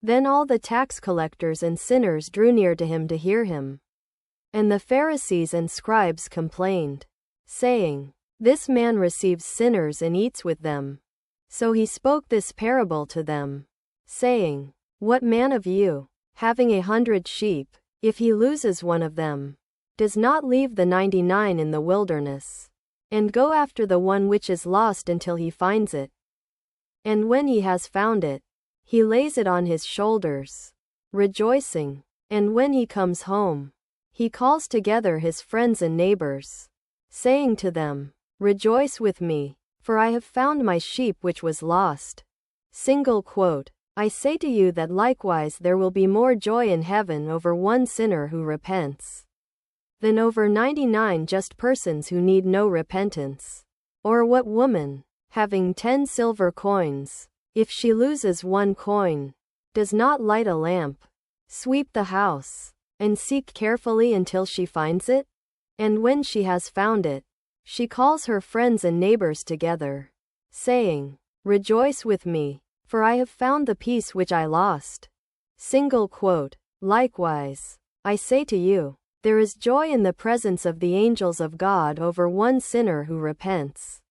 Then all the tax collectors and sinners drew near to him to hear him. And the Pharisees and scribes complained, saying, "This man receives sinners and eats with them." So he spoke this parable to them, saying, "What man of you, having 100 sheep, if he loses one of them, does not leave the 99 in the wilderness, and go after the one which is lost until he finds it? And when he has found it, he lays it on his shoulders, rejoicing. And when he comes home, he calls together his friends and neighbors, saying to them, 'Rejoice with me, for I have found my sheep which was lost.' Single quote. I say to you that likewise there will be more joy in heaven over one sinner who repents, than over 99 just persons who need no repentance. Or what woman, having 10 silver coins, if she loses one coin, does not light a lamp, sweep the house, and seek carefully until she finds it? And when she has found it, she calls her friends and neighbors together, saying, 'Rejoice with me, for I have found the piece which I lost.' Single quote. Likewise, I say to you, there is joy in the presence of the angels of God over one sinner who repents."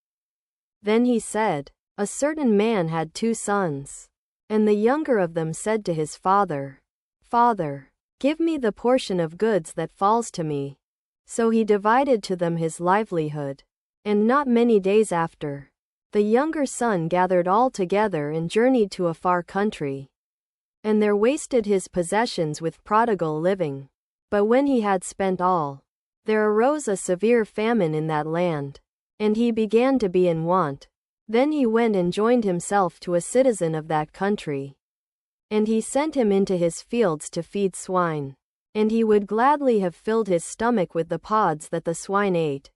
Then he said, "A certain man had 2 sons. And the younger of them said to his father, 'Father, give me the portion of goods that falls to me.' So he divided to them his livelihood. And not many days after, the younger son gathered all together and journeyed to a far country. And there wasted his possessions with prodigal living. But when he had spent all, there arose a severe famine in that land, and he began to be in want. Then he went and joined himself to a citizen of that country. And he sent him into his fields to feed swine. And he would gladly have filled his stomach with the pods that the swine ate.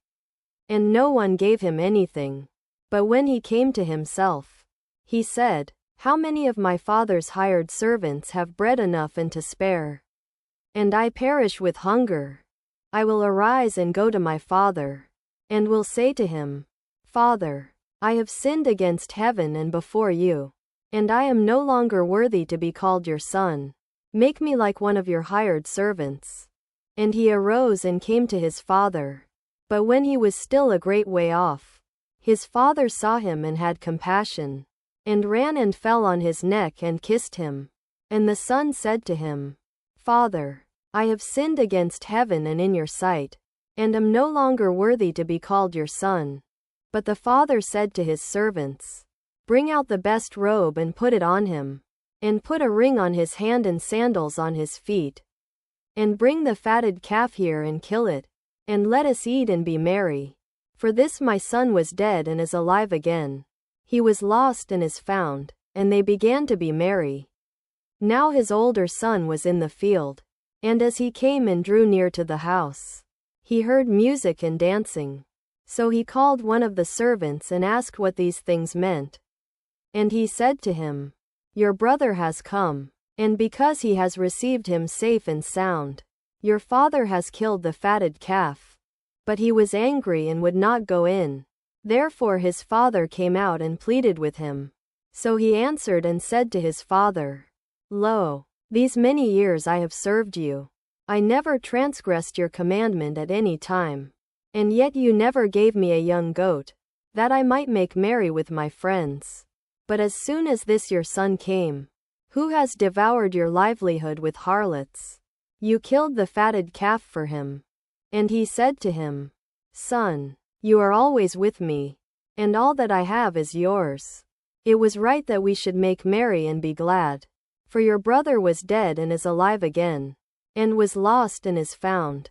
And no one gave him anything. But when he came to himself, he said, 'How many of my father's hired servants have bread enough and to spare? And I perish with hunger. I will arise and go to my father, and will say to him, Father, I have sinned against heaven and before you, and I am no longer worthy to be called your son. Make me like one of your hired servants.' And he arose and came to his father. But when he was still a great way off, his father saw him and had compassion, and ran and fell on his neck and kissed him. And the son said to him, 'Father, I have sinned against heaven and in your sight, and am no longer worthy to be called your son.' But the father said to his servants, 'Bring out the best robe and put it on him, and put a ring on his hand and sandals on his feet. And bring the fatted calf here and kill it, and let us eat and be merry. For this my son was dead and is alive again. He was lost and is found.' And they began to be merry. Now his older son was in the field, and as he came and drew near to the house, he heard music and dancing. So he called one of the servants and asked what these things meant. And he said to him, 'Your brother has come, and because he has received him safe and sound, your father has killed the fatted calf.' But he was angry and would not go in. Therefore his father came out and pleaded with him. So he answered and said to his father, 'Lo, these many years I have served you. I never transgressed your commandment at any time. And yet you never gave me a young goat, that I might make merry with my friends. But as soon as this your son came, who has devoured your livelihood with harlots, you killed the fatted calf for him.' And he said to him, 'Son, you are always with me, and all that I have is yours. It was right that we should make merry and be glad. For your brother was dead and is alive again, and was lost and is found.'